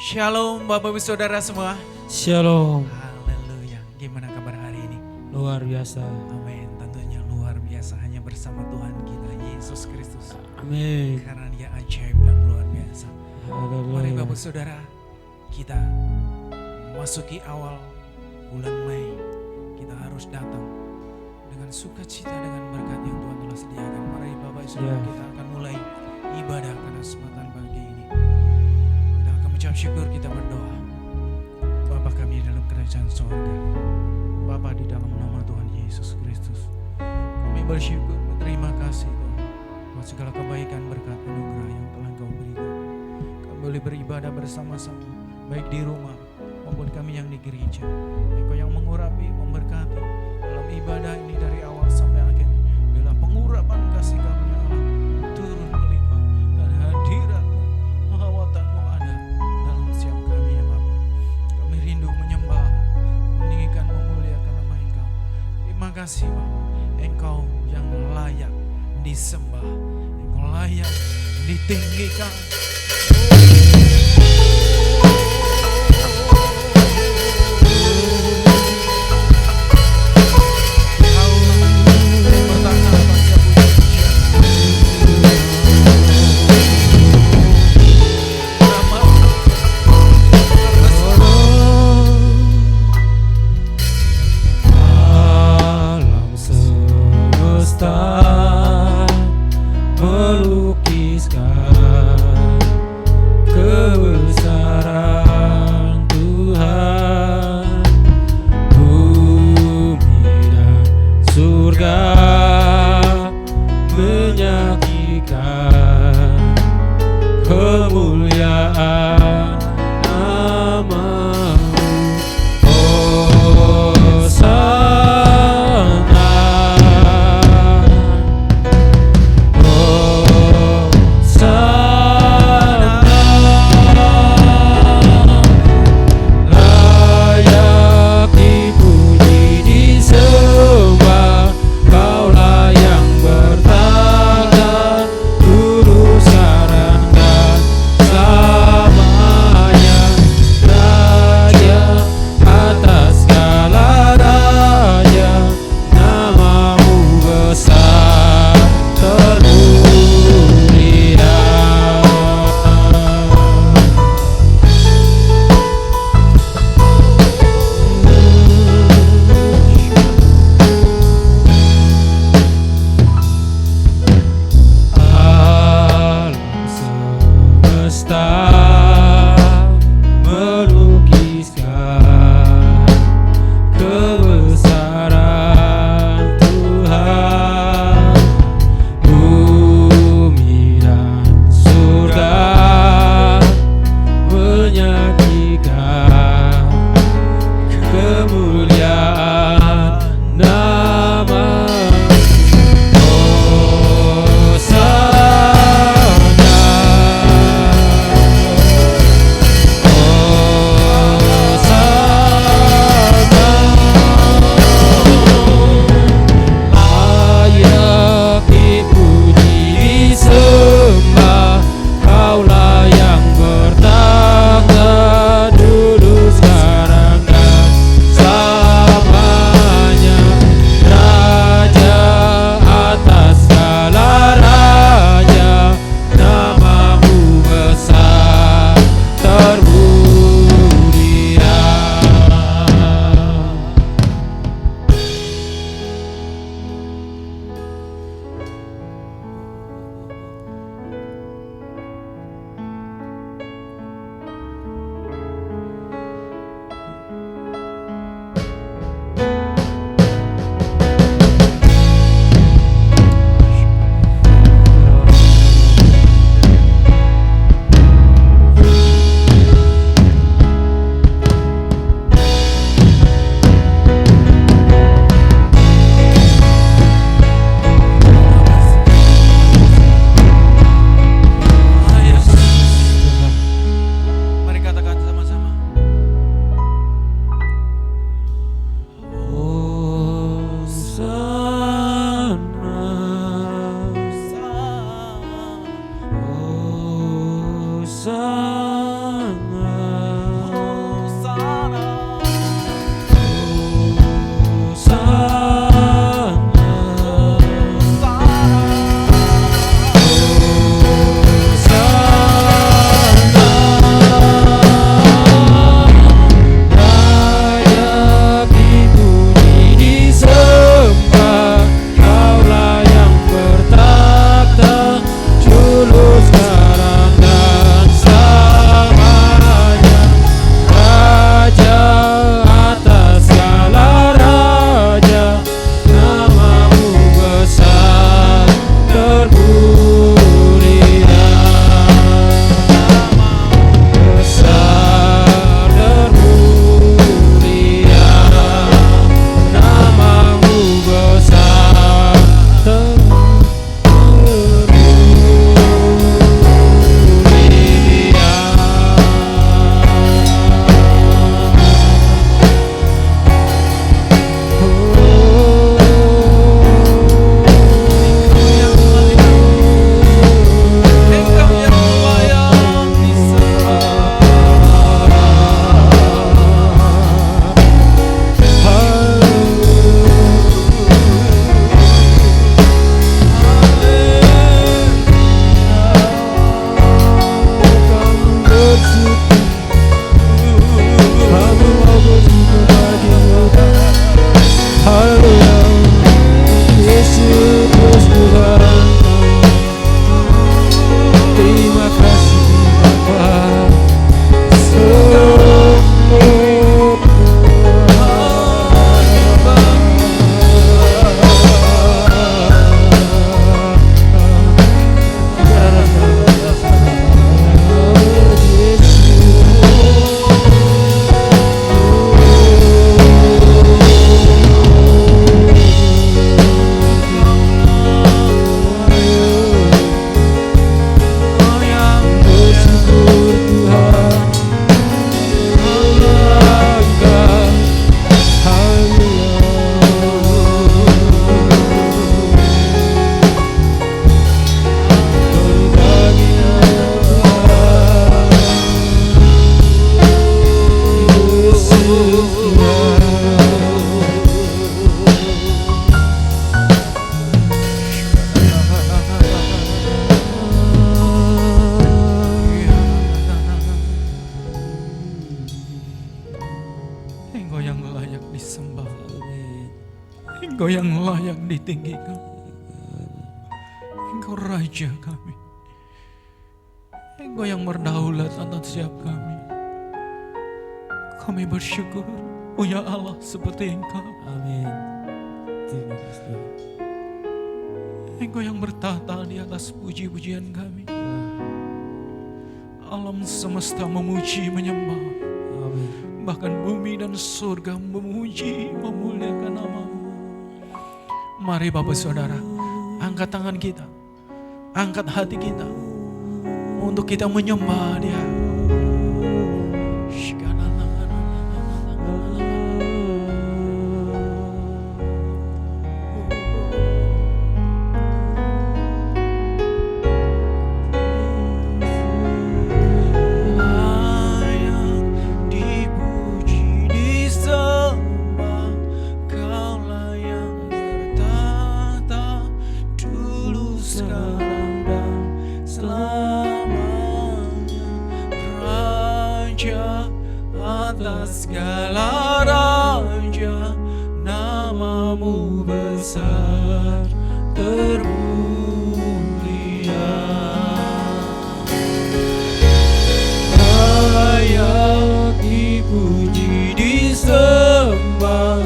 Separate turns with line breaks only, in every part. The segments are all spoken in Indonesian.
Shalom Bapak Ibu Saudara semua.
Shalom.
Haleluya. Gimana kabar hari ini?
Luar biasa.
Amin. Tentunya luar biasa hanya bersama Tuhan kita Yesus Kristus.
Amin.
Karena Dia ajaib dan luar biasa.
Haleluya.
Mari Bapak Saudara, kita masuki awal bulan Mei. Kita harus datang dengan sukacita, dengan berkat yang Tuhan telah sediakan. Mari Bapak Saudara, kita akan mulai ibadah pada kesempatan pagi ini. Kita akan mengucap syukur, kita berdoa. Bapa kami dalam kerajaan sorga, Bapa di dalam nama Tuhan Yesus Kristus, kami bersyukur, berterima kasih Tuhan buat segala kebaikan, berkat, anugerah yang telah Engkau berikan. Kami boleh beribadah bersama-sama, baik di rumah maupun kami yang di gereja. Engkau yang mengurapi, memberkati dalam ibadah ini dari awal sampai akhir. Bila pengurapan kasih karunia Allah turun melimpah dan hadirat-Mu, lawatan-Mu ada dalam setiap kami ya Bapa. Kami rindu menyembah, meninggikan, memuliakan nama Engkau. Terima kasih Bapa, Engkau yang layak disembah, Engkau layak ditinggikan.
Alam semesta melukiskan
Engkau yang layak ditinggikan. Engkau Raja kami. Engkau yang berdaulat atas setiap kami. Kami bersyukur, oh ya Allah, seperti Engkau.
Amin. Terima kasih Tuhan.
Engkau yang bertata di atas puji-pujian kami. Alam semesta memuji, menyembah.
Amin.
Bahkan bumi dan surga memuji, memuliakan nama-Mu. Mari Bapak Saudara, angkat tangan kita, angkat hati kita, untuk kita menyembah Dia. Segala raja, nama-Mu besar termulia. Layak dipuji disembah,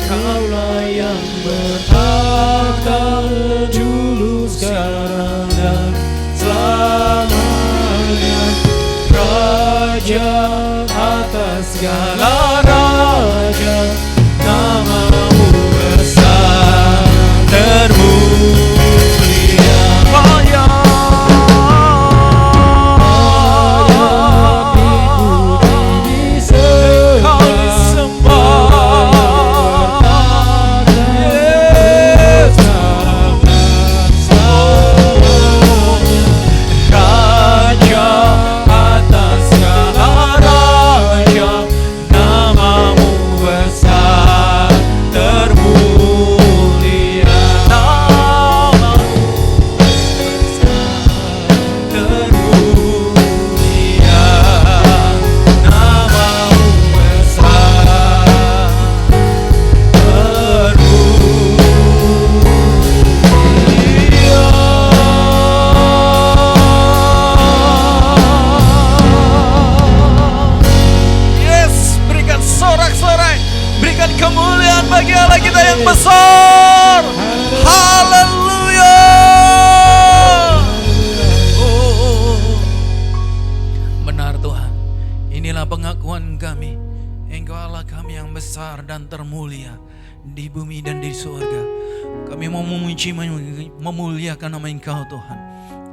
Kaulah yang bertata dulu sekarang dan selamanya. Raja atas segala raja, nama-Mu besar termulia. Layak dipuji disembah, Yesus Raja atas segala raja, nama-Mu besar termulia. Nama-Mu besar termulia. Nama-Mu besar termulia. Yes, berikan sorak-sorai, berikan kemuliaan bagi Allah kita yang besar. Haleluya. Oh, benar Tuhan, inilah pengakuan kami. Engkau Allah kami yang besar dan termulia di bumi dan di surga. Kami mau memuji, memuliakan nama Engkau Tuhan,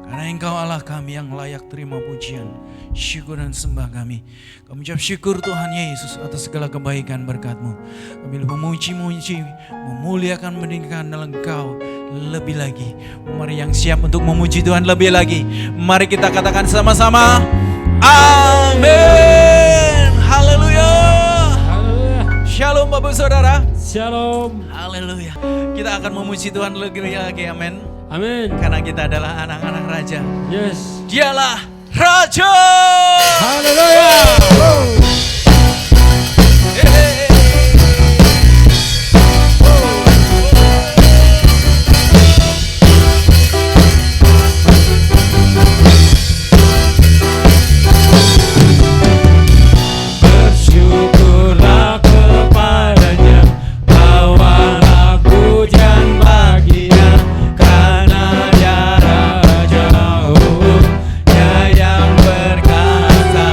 karena Engkau Allah kami yang layak terima pujian, syukur dan sembah kami. Kami ucap syukur Tuhan Yesus atas segala kebaikan berkat-Mu. Kami memuji, memuliakan, meninggikan dalam Engkau lebih lagi. Mari yang siap untuk memuji Tuhan lebih lagi, mari kita katakan sama-sama, amin. Haleluya. Shalom Bapak Saudara.
Shalom.
Haleluya. Kita akan memuji Tuhan lebih lagi, amin.
Amin.
Karena kita adalah anak-anak Raja.
Yes.
Dialah Raja.
Haleluya.
Bersyukurlah kepadanya, bawalah pujian baginya, karena Dia Raja, Dia yang berkuasa.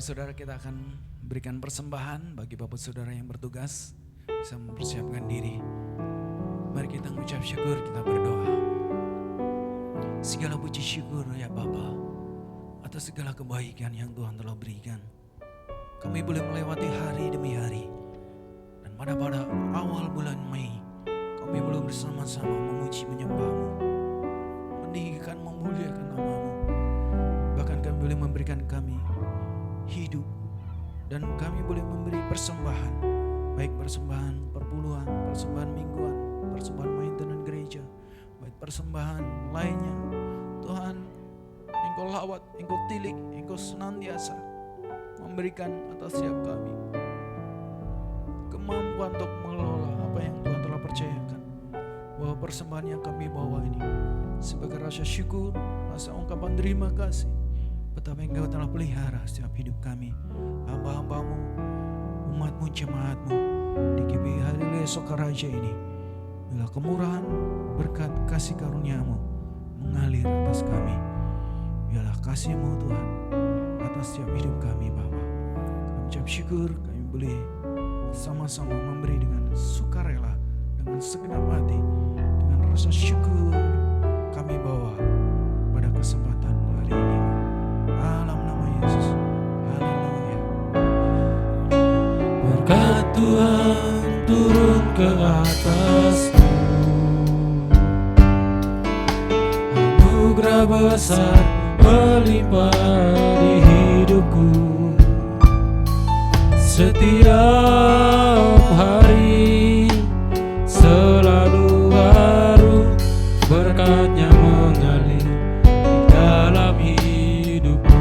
Saudara, kita akan berikan persembahan bagi Bapak Saudara yang bertugas bisa mempersiapkan diri. Mari kita mengucap syukur, kita berdoa. Segala puji syukur ya Bapa atas segala kebaikan yang Tuhan telah berikan. Kami boleh melewati hari demi hari. Dan pada awal bulan Mei, kami boleh bersama-sama memuji menyembah-Mu, meninggikan, memuliakan nama-Mu. Bahkan kami boleh memberikan kami hidup, dan kami boleh memberi persembahan, baik persembahan perpuluhan, persembahan mingguan, persembahan maintenance gereja, baik persembahan lainnya. Tuhan, Engkau lawat, Engkau tilik, Engkau senantiasa memberikan atas setiap kami kemampuan untuk mengelola apa yang Tuhan telah percayakan. Bahwa persembahan yang kami bawa ini sebagai rasa syukur, rasa ungkapan terima kasih betapa Engkau telah pelihara setiap hidup kami, hamba-hamba-Mu, umat-Mu, jemaat-Mu di GBI Haleluya Sokaraja ini. Bila kemurahan, berkat, kasih karunia-Mu mengalir atas kami. Biarlah kasih-Mu Tuhan atas setiap hidup kami Bapa. Kami ucap syukur, kami boleh sama-sama memberi dengan sukarela, dengan segenap hati, dengan rasa syukur kami bawa pada kesempatan hari ini. Dalam nama Yesus, haleluya.
Berkat Tuhan turun ke atasku, anugerah besar melimpah di hidupku. Setiap hari selalu baru, berkat-Nya mengalir di dalam hidupku.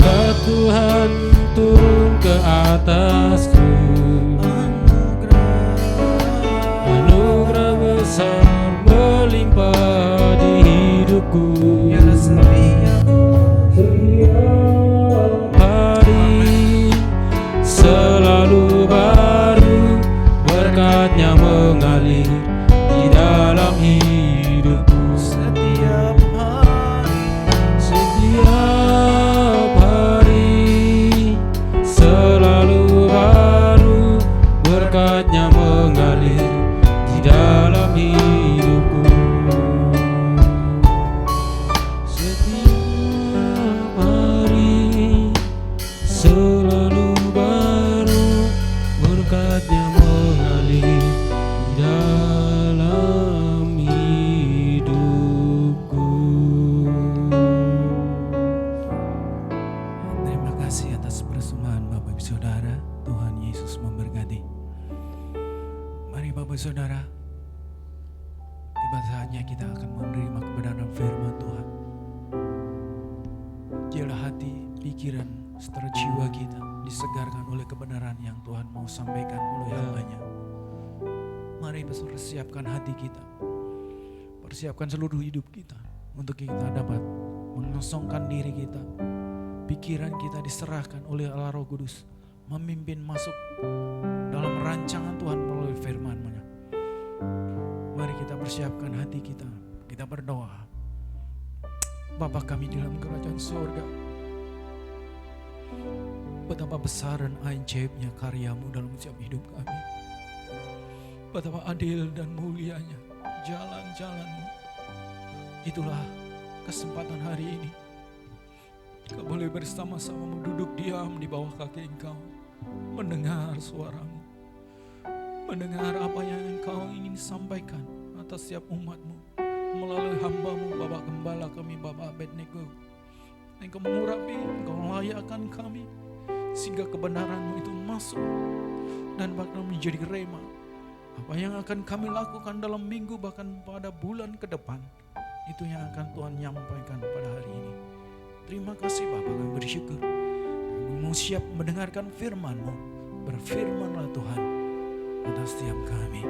Berkat Tuhan turun ke atasku, anugerah besar melimpah di hidupku. Setiap hari selalu baru, berkat-Nya mengalir di dalam hidupku. Setiap hari selalu baru, berkat-Nya mengalir di dalam hidupku. Setiap hari selalu baru, berkat-Nya mengalir di dalam hidupku.
Terima kasih atas persembahan Bapak Ibu Saudara. Tuhan Yesus memberkati. Mari Bapak Ibu Saudara, tiba saatnya kita akan menerima kebenaran firman Tuhan. Biarlah hati, pikiran, serta jiwa kita disegarkan oleh kebenaran yang Tuhan mau sampaikan oleh hamba-Nya. Mari persiapkan hati kita, persiapkan seluruh hidup kita untuk kita dapat mengosongkan diri kita. Pikiran kita diserahkan oleh Allah Roh Kudus, memimpin masuk dalam rancangan Tuhan melalui firman-Nya. Mari kita persiapkan hati kita, kita berdoa. Bapa kami di dalam kerajaan surga, betapa besar dan ajaibnya karya-Mu dalam setiap hidup kami. Betapa adil dan mulianya jalan-jalan-Mu. Itulah kesempatan hari ini. Kau boleh bersama-sama duduk diam di bawah kaki Engkau, mendengar suara-Mu, mendengar apa yang Engkau ingin sampaikan atas setiap umat-Mu melalui hamba-Mu Bapak Gembala kami, Bapak Abednego. Engkau mengurapi, Engkau melayakkan kami sehingga kebenaran-Mu itu masuk dan bahkan menjadi rema. Apa yang akan kami lakukan dalam minggu bahkan pada bulan ke depan, itu yang akan Tuhan nyampaikan pada hari ini. Terima kasih Bapak, kami bersyukur. Kami mau siap mendengarkan firman-Mu. Berfirmanlah Tuhan atas setiap kami.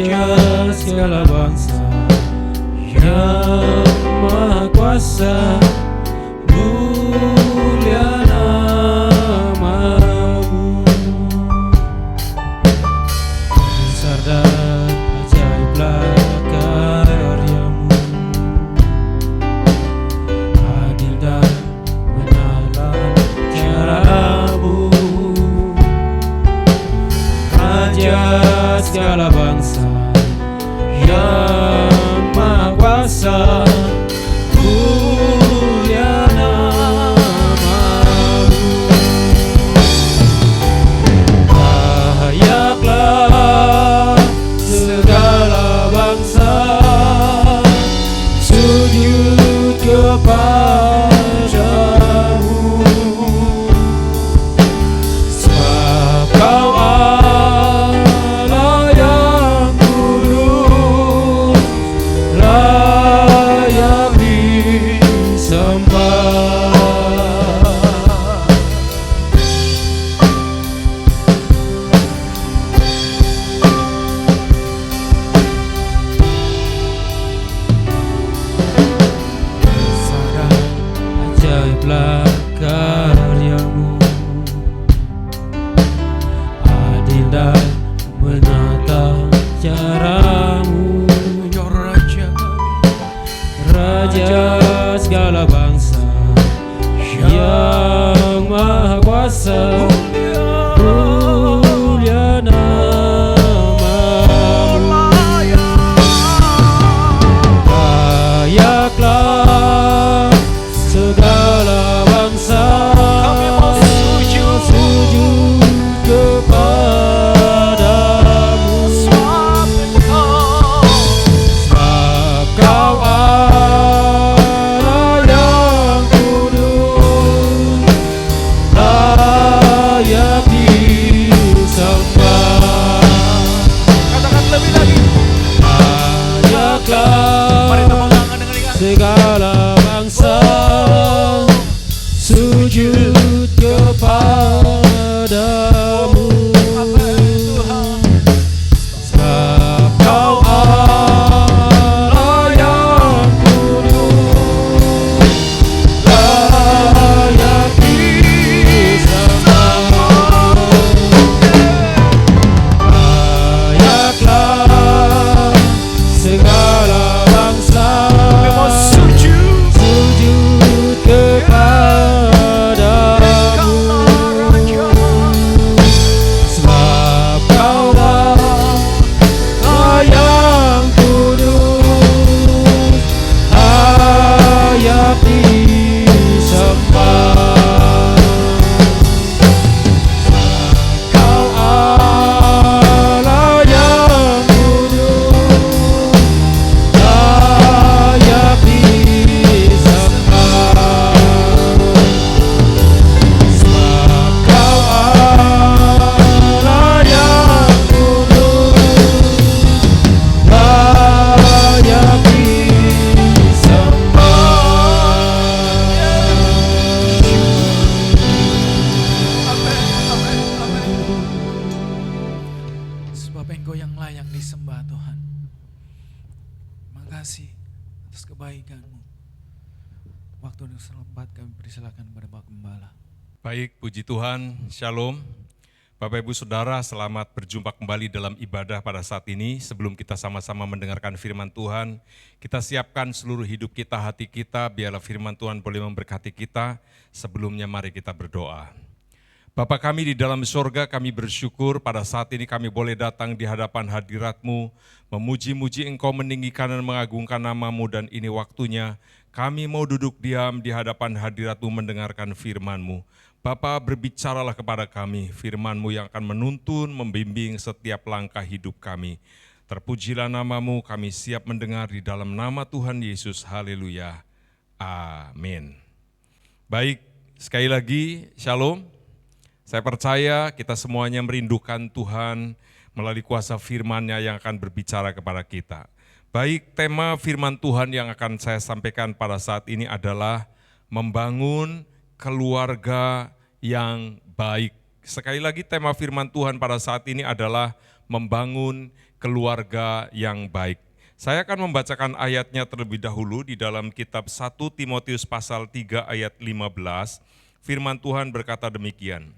Raja segala bangsa yang Maha Kuasa, mulia nama-Mu. Besar dan ajaiblah karya-Mu, adil dan benarlah cara-Mu. Raja segala bangsa yang Maha Kuasa, mulia nama-Mu. Layaklah segala bangsa sujud kepada-Mu, sebab Kau Allah yang kudus, layak disembah. Besar ajaiblah karya-Mu, adil dan menata cara-Mu.
Ya Raja kami,
Raja segala bangsa yang Maha Kuasa, mulia nama-Mu. Layaklah segala bangsa sujud kepada-Mu, sebab Kau Allah yang kudus, layak disembah.
katakan lebih lagi. Mari tepuk
Layaklah
tangan dengan ikat.
segala bangsa sujud kepada-Mu, sebab Kau Allah yang kudus, layak disembah. Layaklah segala bangsa
Sujud
sujud kepada-Mu, sebab Kau Allah yang kudus, layak disembah. Kau Allah yang kudus, layak disembah. Sebab Kau Allah yang kudus, layak
Sebab Engkau yang layak disembah Tuhan. Makasih atas kebaikan-Mu. Waktu yang selepat kami persilakan kepada Bapak Gembala.
Baik, puji Tuhan, Shalom. Bapak Ibu Saudara, selamat berjumpa kembali dalam ibadah pada saat ini. Sebelum kita sama-sama mendengarkan firman Tuhan, kita siapkan seluruh hidup kita, hati kita, biarlah firman Tuhan boleh memberkati kita. Sebelumnya mari kita berdoa. Bapa kami di dalam sorga, kami bersyukur pada saat ini kami boleh datang di hadapan hadirat-Mu, memuji-muji Engkau, meninggikan dan mengagungkan nama-Mu, dan ini waktunya kami mau duduk diam di hadapan hadirat-Mu mendengarkan firman-Mu. Bapa, berbicaralah kepada kami, firman-Mu yang akan menuntun, membimbing setiap langkah hidup kami. Terpujilah nama-Mu, kami siap mendengar di dalam nama Tuhan Yesus, haleluya, amin. Baik, sekali lagi, shalom. Saya percaya kita semuanya merindukan Tuhan melalui kuasa firman-Nya yang akan berbicara kepada kita. Baik, tema firman Tuhan yang akan saya sampaikan pada saat ini adalah membangun keluarga yang baik. Sekali lagi tema firman Tuhan pada saat ini adalah membangun keluarga yang baik. Saya akan membacakan ayatnya terlebih dahulu di dalam kitab 1 Timotius pasal 3 ayat 15. Firman Tuhan berkata demikian.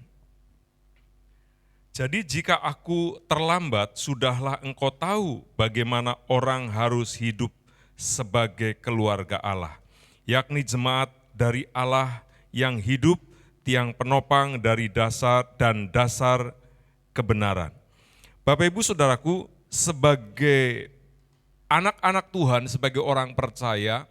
Jadi jika aku terlambat, sudahlah engkau tahu bagaimana orang harus hidup sebagai keluarga Allah, yakni jemaat dari Allah yang hidup, tiang penopang dari dasar dan dasar kebenaran. Bapak Ibu Saudaraku, sebagai anak-anak Tuhan, sebagai orang percaya,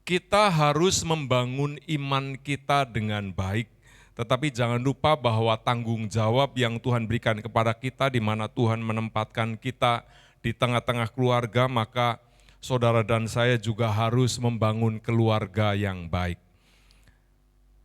kita harus membangun iman kita dengan baik. Tetapi jangan lupa bahwa tanggung jawab yang Tuhan berikan kepada kita, di mana Tuhan menempatkan kita di tengah-tengah keluarga, maka saudara dan saya juga harus membangun keluarga yang baik.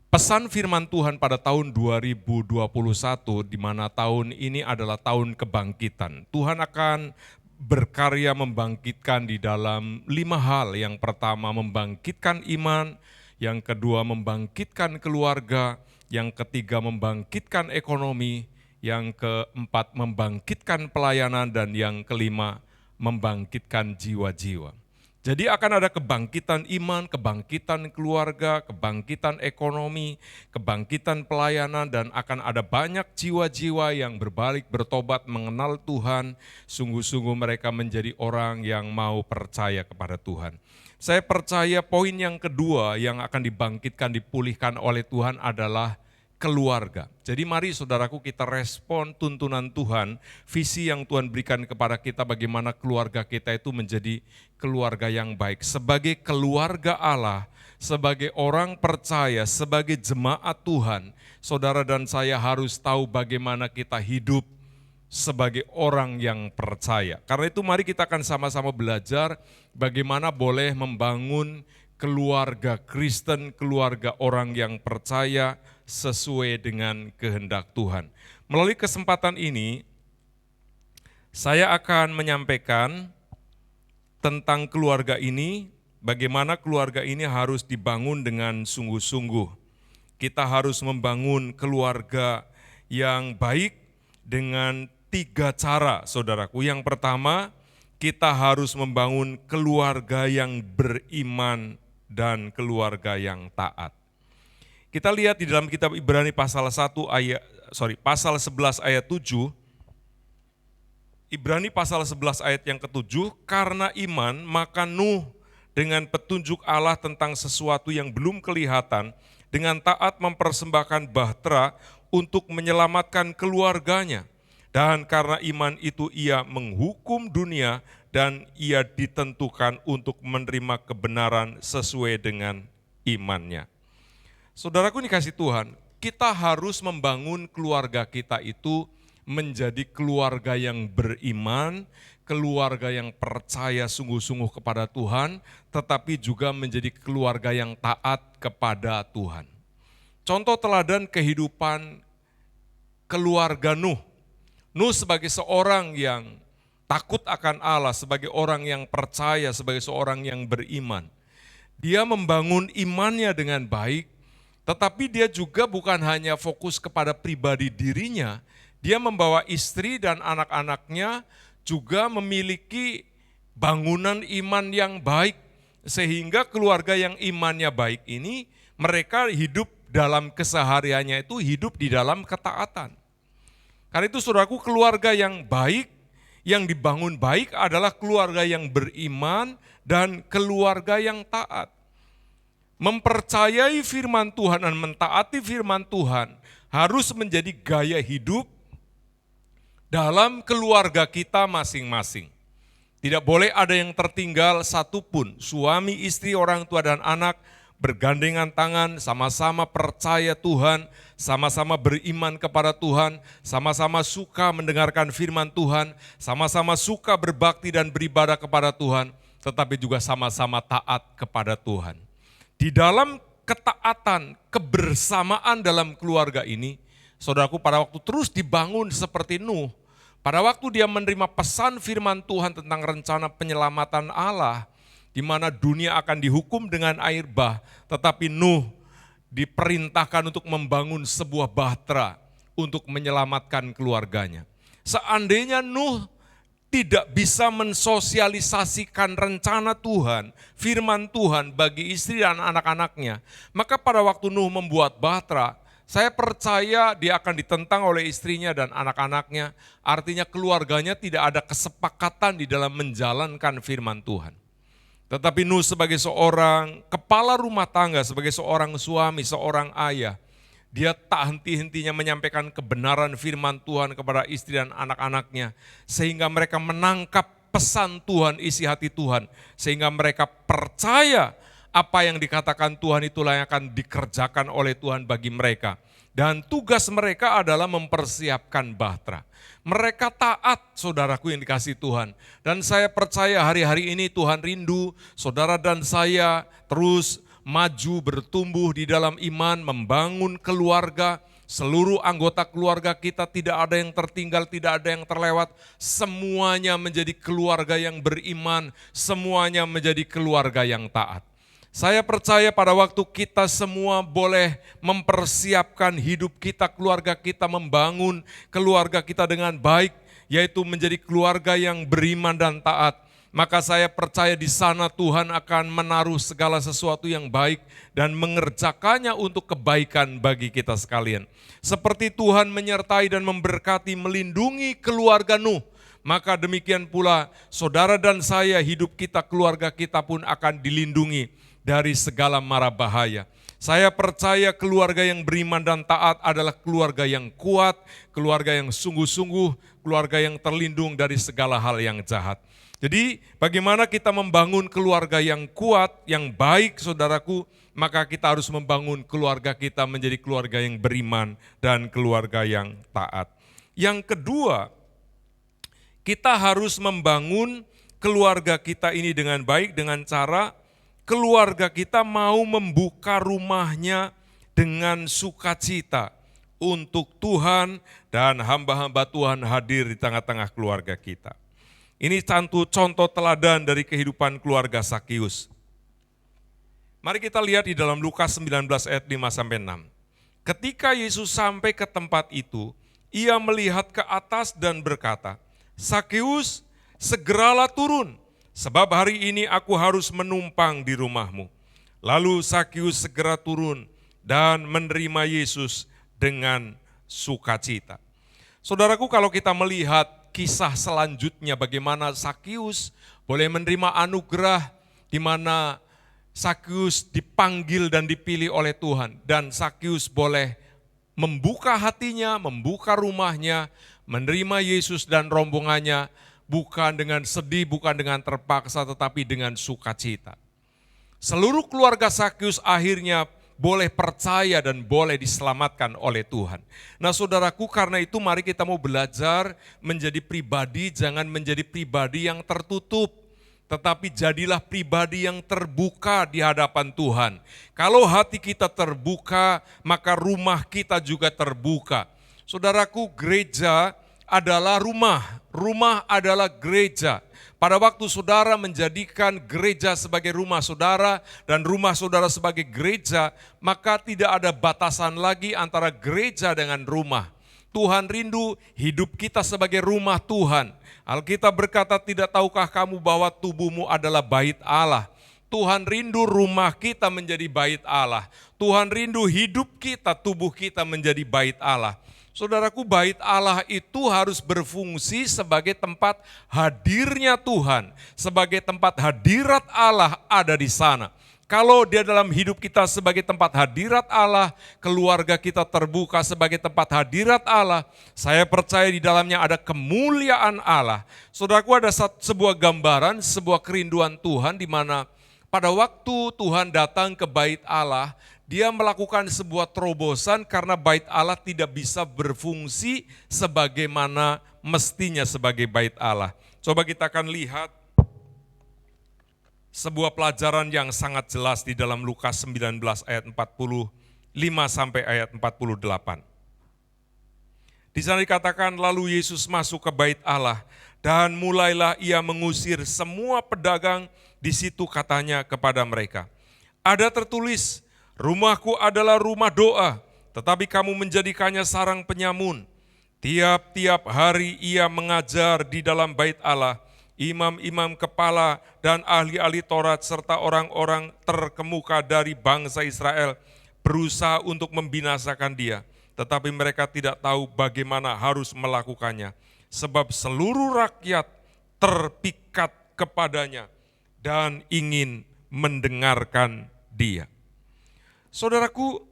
Pesan firman Tuhan pada tahun 2021, di mana tahun ini adalah tahun kebangkitan. Tuhan akan berkarya membangkitkan di dalam 5 hal. Yang pertama membangkitkan iman, yang kedua membangkitkan keluarga, yang ketiga membangkitkan ekonomi, yang keempat membangkitkan pelayanan, dan yang kelima membangkitkan jiwa-jiwa. Jadi akan ada kebangkitan iman, kebangkitan keluarga, kebangkitan ekonomi, kebangkitan pelayanan, dan akan ada banyak jiwa-jiwa yang berbalik, bertobat, mengenal Tuhan, sungguh-sungguh mereka menjadi orang yang mau percaya kepada Tuhan. Saya percaya poin yang kedua yang akan dibangkitkan, dipulihkan oleh Tuhan adalah keluarga. Jadi mari saudaraku kita respon tuntunan Tuhan, visi yang Tuhan berikan kepada kita bagaimana keluarga kita itu menjadi keluarga yang baik. Sebagai keluarga Allah, sebagai orang percaya, sebagai jemaat Tuhan, saudara dan saya harus tahu bagaimana kita hidup sebagai orang yang percaya. Karena itu mari kita akan sama-sama belajar bagaimana boleh membangun keluarga Kristen, keluarga orang yang percaya sesuai dengan kehendak Tuhan. Melalui kesempatan ini, saya akan menyampaikan tentang keluarga ini, bagaimana keluarga ini harus dibangun dengan sungguh-sungguh. Kita harus membangun keluarga yang baik dengan 3 cara, saudaraku. Yang pertama, kita harus membangun keluarga yang beriman dan keluarga yang taat. Kita lihat di dalam kitab Ibrani pasal 11 ayat 7. Ibrani pasal 11 ayat yang ke-7, karena iman maka Nuh dengan petunjuk Allah tentang sesuatu yang belum kelihatan, dengan taat mempersembahkan bahtera untuk menyelamatkan keluarganya. Dan karena iman itu ia menghukum dunia dan ia ditentukan untuk menerima kebenaran sesuai dengan imannya. Saudaraku dikasih Tuhan, kita harus membangun keluarga kita itu menjadi keluarga yang beriman, keluarga yang percaya sungguh-sungguh kepada Tuhan, tetapi juga menjadi keluarga yang taat kepada Tuhan. Contoh teladan kehidupan keluarga Nuh. Nuh sebagai seorang yang takut akan Allah, sebagai orang yang percaya, sebagai seorang yang beriman. Dia membangun imannya dengan baik, tetapi dia juga bukan hanya fokus kepada pribadi dirinya, dia membawa istri dan anak-anaknya juga memiliki bangunan iman yang baik, sehingga keluarga yang imannya baik ini, mereka hidup dalam kesehariannya itu hidup di dalam ketaatan. Karena itu saudaraku, keluarga yang baik, yang dibangun baik adalah keluarga yang beriman dan keluarga yang taat. Mempercayai firman Tuhan dan mentaati firman Tuhan harus menjadi gaya hidup dalam keluarga kita masing-masing. Tidak boleh ada yang tertinggal satupun. Suami, istri, orang tua, dan anak bergandengan tangan, sama-sama percaya Tuhan, sama-sama beriman kepada Tuhan, sama-sama suka mendengarkan firman Tuhan, sama-sama suka berbakti dan beribadah kepada Tuhan, tetapi juga sama-sama taat kepada Tuhan. Di dalam ketaatan, kebersamaan dalam keluarga ini, saudaraku, pada waktu terus dibangun seperti Nuh, pada waktu dia menerima pesan firman Tuhan tentang rencana penyelamatan Allah, di mana dunia akan dihukum dengan air bah, tetapi Nuh diperintahkan untuk membangun sebuah bahtera untuk menyelamatkan keluarganya. Seandainya Nuh tidak bisa mensosialisasikan rencana Tuhan, firman Tuhan bagi istri dan anak-anaknya, maka pada waktu Nuh membuat bahtera, saya percaya dia akan ditentang oleh istrinya dan anak-anaknya, artinya keluarganya tidak ada kesepakatan di dalam menjalankan firman Tuhan. Tetapi Nuh sebagai seorang kepala rumah tangga, sebagai seorang suami, seorang ayah, dia tak henti-hentinya menyampaikan kebenaran firman Tuhan kepada istri dan anak-anaknya, sehingga mereka menangkap pesan Tuhan, isi hati Tuhan, sehingga mereka percaya apa yang dikatakan Tuhan itulah yang akan dikerjakan oleh Tuhan bagi mereka. Dan tugas mereka adalah mempersiapkan bahtera. Mereka taat, saudaraku yang dikasihi Tuhan. Dan saya percaya hari-hari ini Tuhan rindu saudara dan saya terus maju bertumbuh di dalam iman, membangun keluarga, seluruh anggota keluarga kita tidak ada yang tertinggal, tidak ada yang terlewat, semuanya menjadi keluarga yang beriman, semuanya menjadi keluarga yang taat. Saya percaya pada waktu kita semua boleh mempersiapkan hidup kita, keluarga kita, membangun keluarga kita dengan baik, yaitu menjadi keluarga yang beriman dan taat. Maka saya percaya di sana Tuhan akan menaruh segala sesuatu yang baik dan mengerjakannya untuk kebaikan bagi kita sekalian. Seperti Tuhan menyertai dan memberkati, melindungi keluarga Nuh, maka demikian pula saudara dan saya, hidup kita, keluarga kita pun akan dilindungi dari segala mara bahaya. Saya percaya keluarga yang beriman dan taat adalah keluarga yang kuat, keluarga yang sungguh-sungguh, keluarga yang terlindung dari segala hal yang jahat. Jadi bagaimana kita membangun keluarga yang kuat, yang baik saudaraku, maka kita harus membangun keluarga kita menjadi keluarga yang beriman dan keluarga yang taat. Yang kedua, kita harus membangun keluarga kita ini dengan baik dengan cara keluarga kita mau membuka rumahnya dengan sukacita untuk Tuhan dan hamba-hamba Tuhan hadir di tengah-tengah keluarga kita. Ini contoh teladan dari kehidupan keluarga Sakius. Mari kita lihat di dalam Lukas 19 ayat 5-6. Ketika Yesus sampai ke tempat itu, ia melihat ke atas dan berkata, "Sakius, segeralah turun, sebab hari ini aku harus menumpang di rumahmu." Lalu Sakius segera turun dan menerima Yesus dengan sukacita. Saudaraku, kalau kita melihat kisah selanjutnya bagaimana Sakius boleh menerima anugerah di mana Sakius dipanggil dan dipilih oleh Tuhan, dan Sakius boleh membuka hatinya, membuka rumahnya, menerima Yesus dan rombongannya, bukan dengan sedih, bukan dengan terpaksa, tetapi dengan sukacita. Seluruh keluarga Sakius akhirnya boleh percaya dan boleh diselamatkan oleh Tuhan. Nah saudaraku, karena itu mari kita mau belajar menjadi pribadi, jangan menjadi pribadi yang tertutup, tetapi jadilah pribadi yang terbuka di hadapan Tuhan. Kalau hati kita terbuka, maka rumah kita juga terbuka. Saudaraku, gereja adalah rumah adalah gereja. Pada waktu saudara menjadikan gereja sebagai rumah saudara dan rumah saudara sebagai gereja, maka tidak ada batasan lagi antara gereja dengan rumah. Tuhan rindu hidup kita sebagai rumah Tuhan. Alkitab berkata, tidak tahukah kamu bahwa tubuhmu adalah bait Allah? Tuhan rindu rumah kita menjadi bait Allah. Tuhan rindu hidup kita, tubuh kita menjadi bait Allah. Saudaraku, bait Allah itu harus berfungsi sebagai tempat hadirnya Tuhan, sebagai tempat hadirat Allah ada di sana. Kalau dia dalam hidup kita sebagai tempat hadirat Allah, keluarga kita terbuka sebagai tempat hadirat Allah, saya percaya di dalamnya ada kemuliaan Allah. Saudaraku, ada sebuah gambaran, sebuah kerinduan Tuhan di mana pada waktu Tuhan datang ke bait Allah, dia melakukan sebuah terobosan karena bait Allah tidak bisa berfungsi sebagaimana mestinya sebagai bait Allah. Coba kita akan lihat sebuah pelajaran yang sangat jelas di dalam Lukas 19 ayat 45 sampai ayat 48. Di sana dikatakan, lalu Yesus masuk ke bait Allah dan mulailah ia mengusir semua pedagang di situ, katanya kepada mereka, ada tertulis, rumahku adalah rumah doa, tetapi kamu menjadikannya sarang penyamun. Tiap-tiap hari ia mengajar di dalam bait Allah. Imam-imam kepala dan ahli-ahli Taurat serta orang-orang terkemuka dari bangsa Israel berusaha untuk membinasakan dia. Tetapi mereka tidak tahu bagaimana harus melakukannya. Sebab seluruh rakyat terpikat kepadanya dan ingin mendengarkan dia. Saudaraku,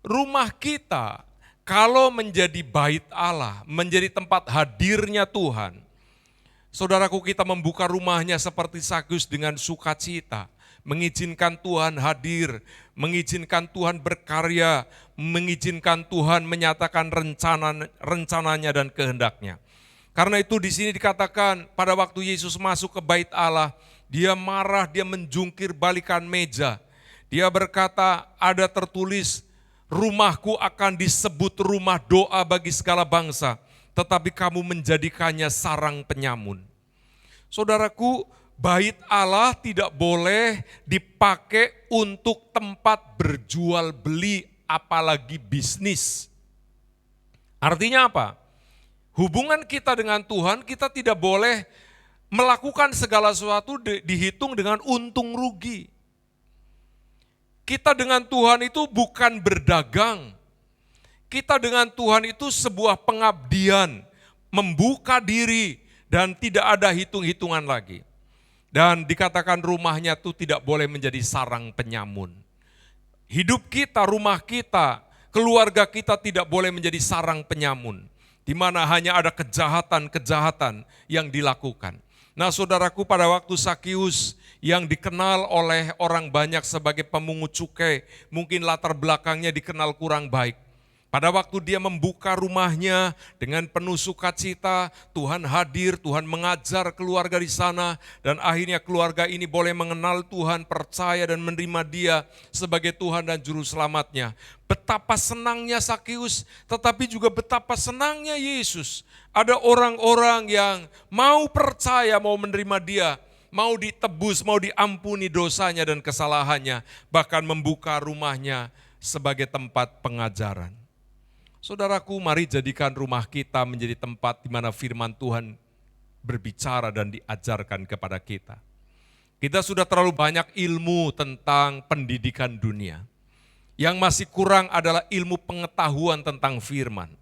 rumah kita kalau menjadi bait Allah, menjadi tempat hadirnya Tuhan, saudaraku, kita membuka rumahnya seperti Sakeus dengan sukacita, mengizinkan Tuhan hadir, mengizinkan Tuhan berkarya, mengizinkan Tuhan menyatakan rencananya dan kehendaknya. Karena itu di sini dikatakan pada waktu Yesus masuk ke bait Allah, dia marah, dia menjungkir balikan meja. Dia berkata, ada tertulis, rumahku akan disebut rumah doa bagi segala bangsa, tetapi kamu menjadikannya sarang penyamun. Saudaraku, bait Allah tidak boleh dipakai untuk tempat berjual beli, apalagi bisnis. Artinya apa? Hubungan kita dengan Tuhan, kita tidak boleh melakukan segala sesuatu dihitung dengan untung rugi. Kita dengan Tuhan itu bukan berdagang. Kita dengan Tuhan itu sebuah pengabdian, membuka diri dan tidak ada hitung-hitungan lagi. Dan dikatakan rumahnya itu tidak boleh menjadi sarang penyamun. Hidup kita, rumah kita, keluarga kita tidak boleh menjadi sarang penyamun, di mana hanya ada kejahatan-kejahatan yang dilakukan. Nah, saudaraku, pada waktu Sakeus yang dikenal oleh orang banyak sebagai pemungut cukai, mungkin latar belakangnya dikenal kurang baik. Pada waktu dia membuka rumahnya dengan penuh sukacita, Tuhan hadir, Tuhan mengajar keluarga di sana, dan akhirnya keluarga ini boleh mengenal Tuhan, percaya dan menerima dia sebagai Tuhan dan Juru Selamatnya. Betapa senangnya Sakeus, tetapi juga betapa senangnya Yesus. Ada orang-orang yang mau percaya, mau menerima dia, mau ditebus, mau diampuni dosanya dan kesalahannya, bahkan membuka rumahnya sebagai tempat pengajaran. Saudaraku, mari jadikan rumah kita menjadi tempat di mana firman Tuhan berbicara dan diajarkan kepada kita. Kita sudah terlalu banyak ilmu tentang pendidikan dunia. Yang masih kurang adalah ilmu pengetahuan tentang firman.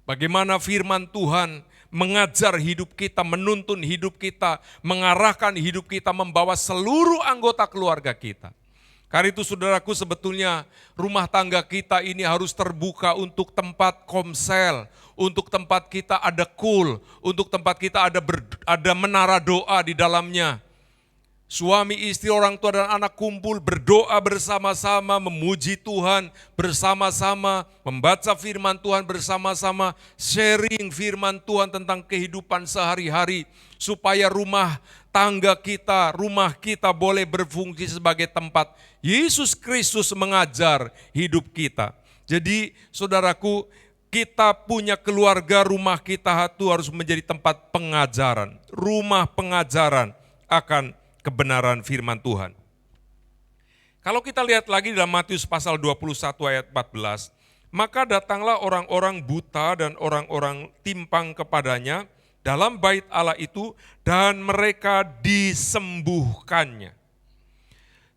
Bagaimana firman Tuhan mengajar hidup kita, menuntun hidup kita, mengarahkan hidup kita, membawa seluruh anggota keluarga kita. Karena itu saudaraku, sebetulnya rumah tangga kita ini harus terbuka untuk tempat komsel, untuk tempat kita ada untuk tempat kita ada menara doa di dalamnya. Suami, istri, orang tua dan anak kumpul berdoa bersama-sama, memuji Tuhan bersama-sama, membaca firman Tuhan bersama-sama, sharing firman Tuhan tentang kehidupan sehari-hari, supaya rumah tangga kita, rumah kita boleh berfungsi sebagai tempat Yesus Kristus mengajar hidup kita. Jadi saudaraku, kita punya keluarga, rumah kita itu harus menjadi tempat pengajaran, rumah pengajaran akan kebenaran firman Tuhan. Kalau kita lihat lagi dalam Matius pasal 21 ayat 14, maka datanglah orang-orang buta dan orang-orang timpang kepadanya dalam bait Allah itu, dan mereka disembuhkannya.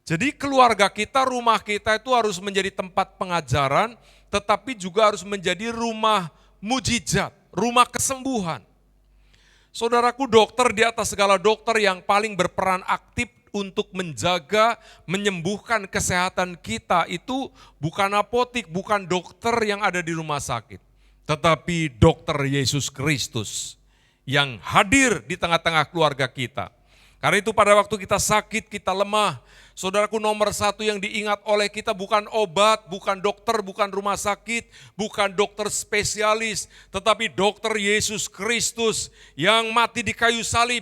Jadi keluarga kita, rumah kita itu harus menjadi tempat pengajaran, tetapi juga harus menjadi rumah mujizat, rumah kesembuhan. Saudaraku, dokter di atas segala dokter yang paling berperan aktif untuk menjaga, menyembuhkan kesehatan kita itu bukan apotik, bukan dokter yang ada di rumah sakit, tetapi dokter Yesus Kristus yang hadir di tengah-tengah keluarga kita. Karena itu pada waktu kita sakit, kita lemah, saudaraku, nomor satu yang diingat oleh kita bukan obat, bukan dokter, bukan rumah sakit, bukan dokter spesialis, tetapi dokter Yesus Kristus yang mati di kayu salib.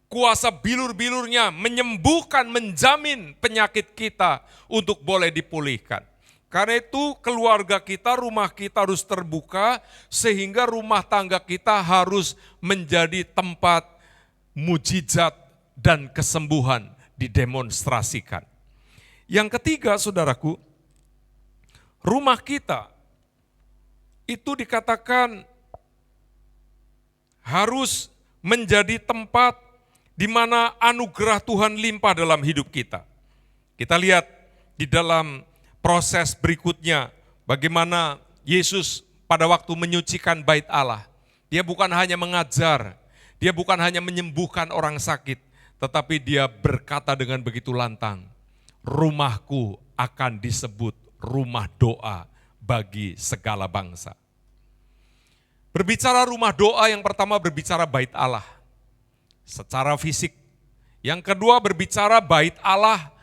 Kuasa bilur-bilurnya menyembuhkan, menjamin penyakit kita untuk boleh dipulihkan. Karena itu keluarga kita, rumah kita harus terbuka, sehingga rumah tangga kita harus menjadi tempat mujizat dan kesembuhan didemonstrasikan. Yang ketiga, saudaraku, rumah kita itu dikatakan harus menjadi tempat di mana anugerah Tuhan limpah dalam hidup kita. Kita lihat di dalam proses berikutnya bagaimana Yesus pada waktu menyucikan bait Allah. Dia bukan hanya mengajar, dia bukan hanya menyembuhkan orang sakit, tetapi dia berkata dengan begitu lantang, rumahku akan disebut rumah doa bagi segala bangsa. Berbicara rumah doa, yang pertama berbicara bait Allah secara fisik. Yang kedua berbicara bait Allah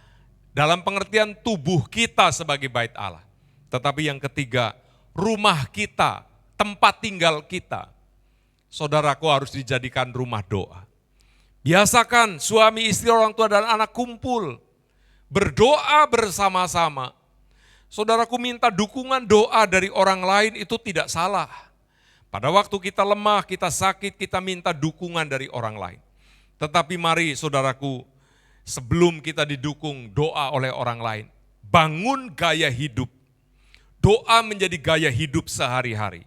dalam pengertian tubuh kita sebagai bait Allah. Tetapi yang ketiga, rumah kita, tempat tinggal kita. Saudaraku, harus dijadikan rumah doa. Biasakan suami, istri, orang tua, dan anak kumpul, berdoa bersama-sama. Saudaraku, minta dukungan doa dari orang lain itu tidak salah. Pada waktu kita lemah, kita sakit, kita minta dukungan dari orang lain. Tetapi mari saudaraku, sebelum kita didukung doa oleh orang lain, bangun gaya hidup. Doa menjadi gaya hidup sehari-hari.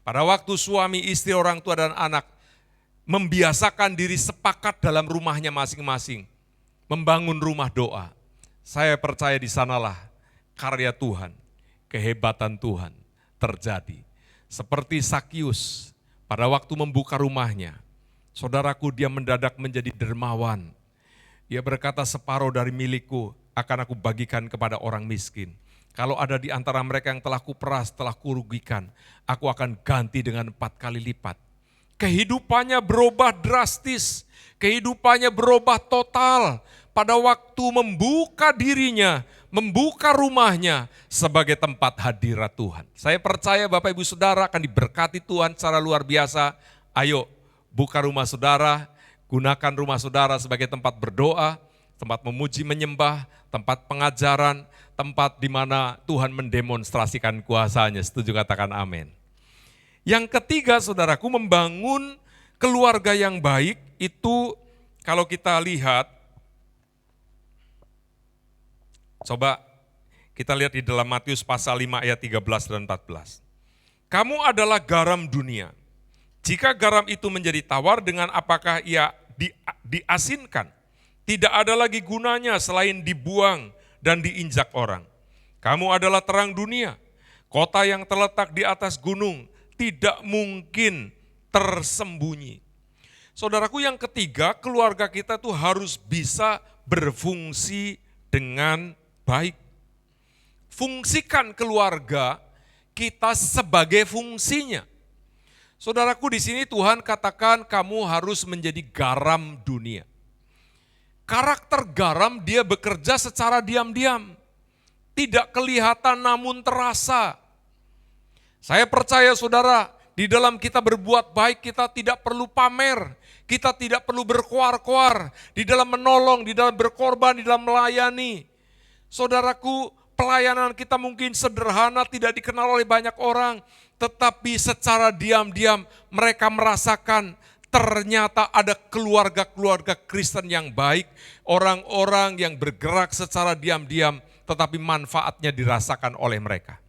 Pada waktu suami, istri, orang tua, dan anak membiasakan diri sepakat dalam rumahnya masing-masing, membangun rumah doa. Saya percaya di sanalah karya Tuhan, kehebatan Tuhan terjadi. Seperti Sakius, pada waktu membuka rumahnya, saudaraku, dia mendadak menjadi dermawan. Dia berkata, separuh dari milikku akan aku bagikan kepada orang miskin. Kalau ada di antara mereka yang telah kuperas, telah kurugikan, aku akan ganti dengan 4 kali lipat. Kehidupannya berubah drastis, kehidupannya berubah total pada waktu membuka dirinya, membuka rumahnya sebagai tempat hadirat Tuhan. Saya percaya Bapak Ibu Saudara akan diberkati Tuhan secara luar biasa. Ayo buka rumah saudara, gunakan rumah saudara sebagai tempat berdoa, tempat memuji menyembah, tempat pengajaran, tempat di mana Tuhan mendemonstrasikan kuasanya. Setuju, katakan amin. Yang ketiga saudaraku, membangun keluarga yang baik itu kalau kita lihat, coba kita lihat di dalam Matius pasal 5 ayat 13 dan 14. Kamu adalah garam dunia. Jika garam itu menjadi tawar, dengan apakah ia diasinkan? Tidak ada lagi gunanya selain dibuang dan diinjak orang. Kamu adalah terang dunia. Kota yang terletak di atas gunung tidak mungkin tersembunyi. Saudaraku, yang ketiga, keluarga kita tuh harus bisa berfungsi dengan baik. Fungsikan keluarga kita sebagai fungsinya. Saudaraku, di sini Tuhan katakan kamu harus menjadi garam dunia. Karakter garam dia bekerja secara diam-diam. Tidak kelihatan namun terasa. Saya percaya saudara, di dalam kita berbuat baik kita tidak perlu pamer. Kita tidak perlu berkoar-koar. Di dalam menolong, di dalam berkorban, di dalam melayani. Saudaraku, pelayanan kita mungkin sederhana, tidak dikenal oleh banyak orang. Tetapi secara diam-diam mereka merasakan ternyata ada keluarga-keluarga Kristen yang baik. Orang-orang yang bergerak secara diam-diam tetapi manfaatnya dirasakan oleh mereka.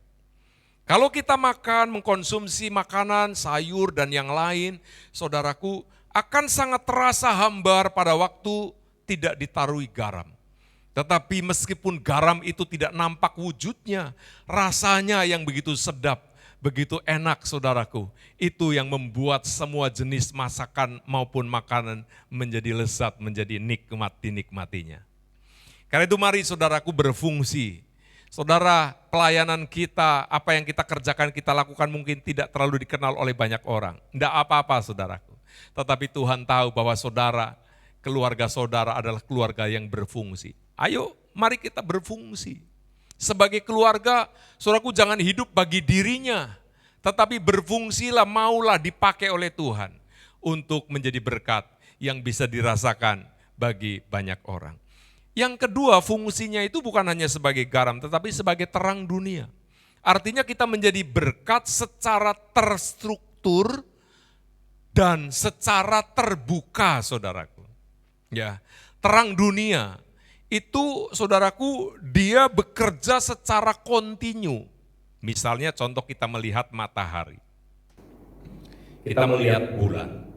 Kalau kita makan, mengkonsumsi makanan, sayur dan yang lain, saudaraku, akan sangat terasa hambar pada waktu tidak ditarui garam. Tetapi meskipun garam itu tidak nampak wujudnya, rasanya yang begitu sedap, begitu enak saudaraku. Itu yang membuat semua jenis masakan maupun makanan menjadi lezat, menjadi nikmat dinikmatinya. Karena itu mari saudaraku berfungsi. Saudara, pelayanan kita, apa yang kita kerjakan, kita lakukan mungkin tidak terlalu dikenal oleh banyak orang. Tidak apa-apa saudaraku. Tetapi Tuhan tahu bahwa saudara, keluarga saudara adalah keluarga yang berfungsi. Ayo, mari kita berfungsi. Sebagai keluarga, saudaraku jangan hidup bagi dirinya. Tetapi berfungsilah, maulah dipakai oleh Tuhan. Untuk menjadi berkat yang bisa dirasakan bagi banyak orang. Yang kedua, fungsinya itu bukan hanya sebagai garam, tetapi sebagai terang dunia. Artinya kita menjadi berkat secara terstruktur dan secara terbuka, saudaraku. Ya, terang dunia itu, saudaraku, dia bekerja secara kontinu. Misalnya contoh kita melihat matahari. Kita melihat bulan.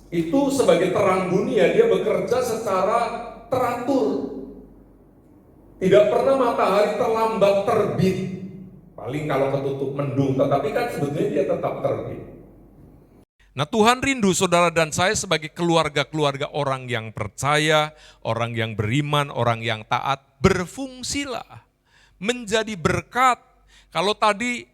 Itu sebagai terang dunia, dia bekerja secara teratur. Tidak pernah matahari terlambat terbit. Paling kalau ketutup mendung, tetapi kan sebetulnya dia tetap terbit. Nah, Tuhan rindu saudara dan saya sebagai keluarga-keluarga orang yang percaya, orang yang beriman, orang yang taat, berfungsilah, menjadi berkat. Kalau tadi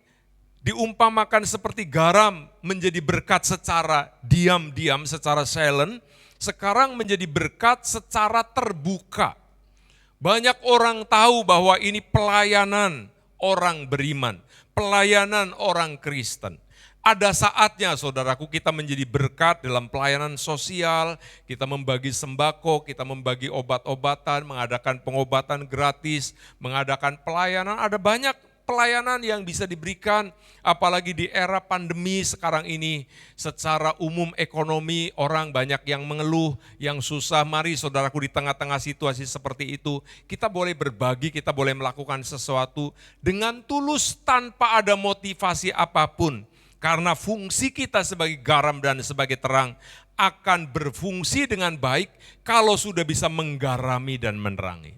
diumpamakan seperti garam menjadi berkat secara diam-diam, secara silent, sekarang menjadi berkat secara terbuka. Banyak orang tahu bahwa ini pelayanan orang beriman, pelayanan orang Kristen. Ada saatnya saudaraku kita menjadi berkat dalam pelayanan sosial, kita membagi sembako, kita membagi obat-obatan, mengadakan pengobatan gratis, mengadakan pelayanan, ada banyak pelayanan yang bisa diberikan, apalagi di era pandemi sekarang ini. Secara umum ekonomi orang banyak yang mengeluh, yang susah. Mari saudaraku di tengah-tengah situasi seperti itu, kita boleh berbagi, kita boleh melakukan sesuatu dengan tulus tanpa ada motivasi apapun. Karena fungsi kita sebagai garam dan sebagai terang akan berfungsi dengan baik kalau sudah bisa menggarami dan menerangi.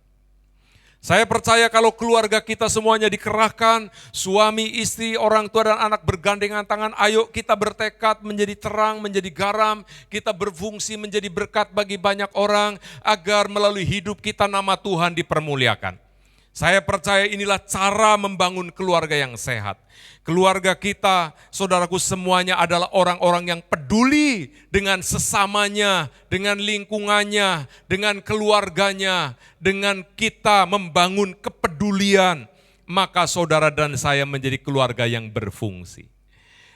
Saya percaya kalau keluarga kita semuanya dikerahkan, suami, istri, orang tua dan anak bergandengan tangan, ayo kita bertekad menjadi terang, menjadi garam, kita berfungsi menjadi berkat bagi banyak orang, agar melalui hidup kita nama Tuhan dipermuliakan. Saya percaya inilah cara membangun keluarga yang sehat. Keluarga kita, saudaraku semuanya adalah orang-orang yang peduli dengan sesamanya, dengan lingkungannya, dengan keluarganya, dengan kita membangun kepedulian. Maka saudara dan saya menjadi keluarga yang berfungsi.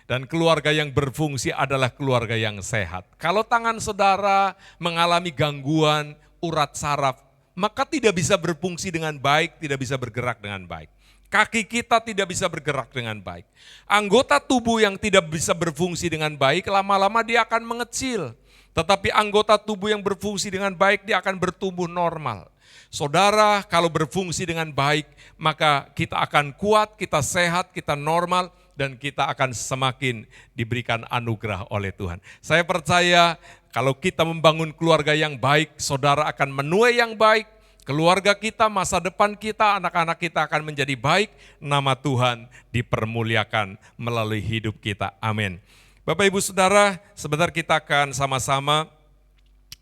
Dan keluarga yang berfungsi adalah keluarga yang sehat. Kalau tangan saudara mengalami gangguan, urat saraf, maka tidak bisa berfungsi dengan baik, tidak bisa bergerak dengan baik. Kaki kita tidak bisa bergerak dengan baik. Anggota tubuh yang tidak bisa berfungsi dengan baik, lama-lama dia akan mengecil. Tetapi anggota tubuh yang berfungsi dengan baik, dia akan bertumbuh normal. Saudara, kalau berfungsi dengan baik, maka kita akan kuat, kita sehat, kita normal, dan kita akan semakin diberikan anugerah oleh Tuhan. Saya percaya kalau kita membangun keluarga yang baik, saudara akan menuai yang baik, keluarga kita, masa depan kita, anak-anak kita akan menjadi baik, nama Tuhan dipermuliakan melalui hidup kita. Amin. Bapak Ibu Saudara, sebentar kita akan sama-sama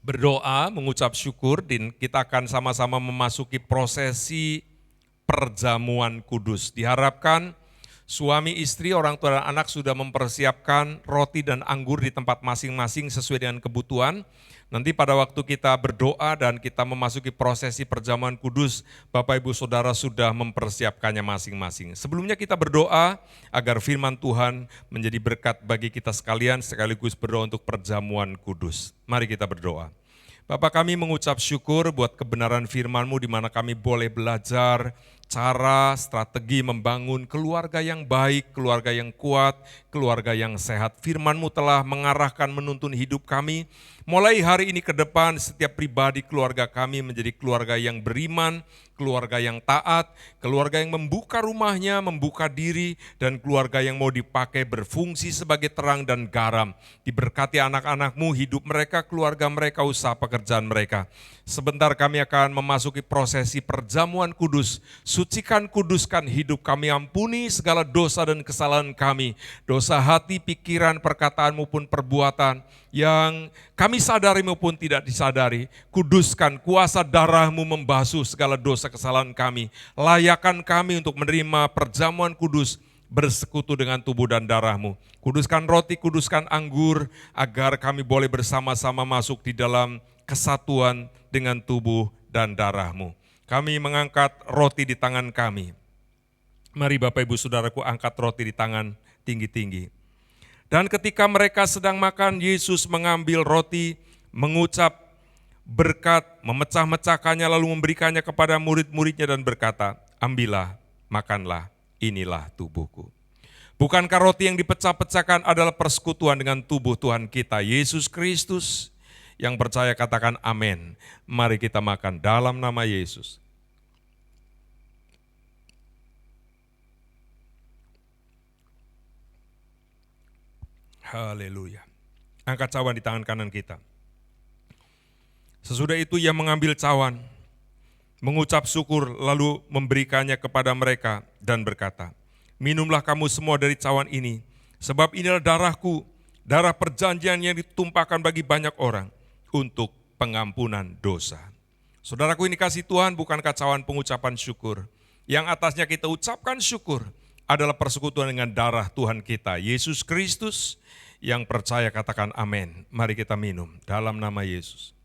berdoa, mengucap syukur, dan kita akan sama-sama memasuki prosesi perjamuan kudus. Diharapkan suami, istri, orang tua dan anak sudah mempersiapkan roti dan anggur di tempat masing-masing sesuai dengan kebutuhan. Nanti pada waktu kita berdoa dan kita memasuki prosesi perjamuan kudus, Bapak Ibu Saudara sudah mempersiapkannya masing-masing. Sebelumnya kita berdoa agar firman Tuhan menjadi berkat bagi kita sekalian, sekaligus berdoa untuk perjamuan kudus. Mari kita berdoa. Bapa, kami mengucap syukur buat kebenaran firman-Mu di mana kami boleh belajar cara, strategi membangun keluarga yang baik, keluarga yang kuat, keluarga yang sehat. Firman-Mu telah mengarahkan menuntun hidup kami. Mulai hari ini ke depan, setiap pribadi keluarga kami menjadi keluarga yang beriman, keluarga yang taat, keluarga yang membuka rumahnya, membuka diri, dan keluarga yang mau dipakai berfungsi sebagai terang dan garam. Diberkati anak-anak-Mu, hidup mereka, keluarga mereka, usaha pekerjaan mereka. Sebentar kami akan memasuki prosesi perjamuan kudus. Sucikan, kuduskan hidup kami, ampuni segala dosa dan kesalahan kami. Dosa hati, pikiran, perkataan maupun perbuatan yang kami sadari maupun tidak disadari. Kuduskan, kuasa darah-Mu membasuh segala dosa kesalahan kami. Layakan kami untuk menerima perjamuan kudus, bersekutu dengan tubuh dan darah-Mu. Kuduskan roti, kuduskan anggur, agar kami boleh bersama-sama masuk di dalam kesatuan dengan tubuh dan darah-Mu. Kami mengangkat roti di tangan kami. Mari Bapak Ibu Saudaraku angkat roti di tangan tinggi-tinggi. Dan ketika mereka sedang makan, Yesus mengambil roti, mengucap berkat, memecah-mecahkannya lalu memberikannya kepada murid-muridnya dan berkata, ambillah, makanlah, inilah tubuhku. Bukankah roti yang dipecah-pecahkan adalah persekutuan dengan tubuh Tuhan kita, Yesus Kristus? Yang percaya katakan amin. Mari kita makan dalam nama Yesus. Haleluya. Angkat cawan di tangan kanan kita. Sesudah itu ia mengambil cawan, mengucap syukur lalu memberikannya kepada mereka dan berkata, minumlah kamu semua dari cawan ini, sebab inilah darahku, darah perjanjian yang ditumpahkan bagi banyak orang untuk pengampunan dosa. Saudaraku, ini kasih Tuhan, bukankah cawan pengucapan syukur? Yang atasnya kita ucapkan syukur adalah persekutuan dengan darah Tuhan kita, Yesus Kristus. Yang percaya katakan amin. Mari kita minum dalam nama Yesus.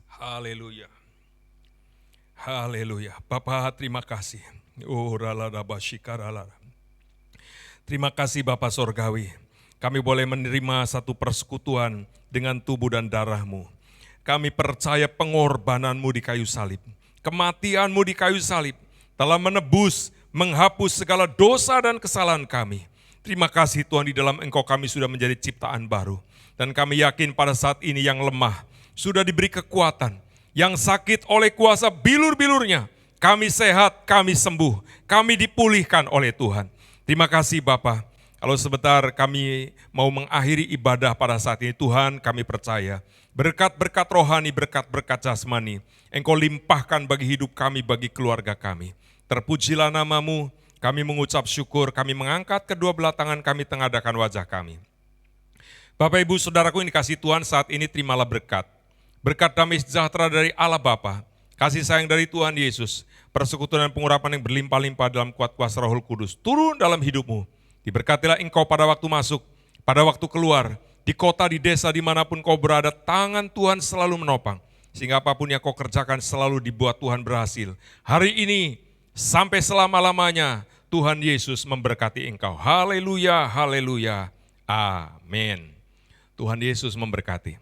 Haleluya. Haleluya. Bapa, terima kasih. Terima kasih Bapa Sorgawi. Kami boleh menerima satu persekutuan dengan tubuh dan darah-Mu. Kami percaya pengorbanan-Mu di kayu salib. Kematian-Mu di kayu salib telah menebus, menghapus segala dosa dan kesalahan kami. Terima kasih Tuhan, di dalam Engkau kami sudah menjadi ciptaan baru. Dan kami yakin pada saat ini yang lemah sudah diberi kekuatan. Yang sakit oleh kuasa bilur-bilurnya, kami sehat, kami sembuh, kami dipulihkan oleh Tuhan. Terima kasih Bapa. Kalau sebentar kami mau mengakhiri ibadah pada saat ini, Tuhan, kami percaya berkat-berkat rohani, berkat-berkat jasmani, Engkau limpahkan bagi hidup kami, bagi keluarga kami. Terpujilah nama-Mu, kami mengucap syukur, kami mengangkat kedua belah tangan kami, tengadakan wajah kami. Bapak Ibu Saudaraku ini kasih Tuhan, saat ini terimalah berkat. Berkat damai sejahtera dari Allah Bapa, kasih sayang dari Tuhan Yesus, persekutuan dan pengurapan yang berlimpah-limpah dalam kuat kuasa Roh Kudus, turun dalam hidupmu. Diberkatilah engkau pada waktu masuk, pada waktu keluar, di kota, di desa, dimanapun kau berada, tangan Tuhan selalu menopang. Sehingga apapun yang kau kerjakan selalu dibuat Tuhan berhasil. Hari ini, sampai selama-lamanya, Tuhan Yesus memberkati engkau. Haleluya, haleluya, amin. Tuhan Yesus memberkati.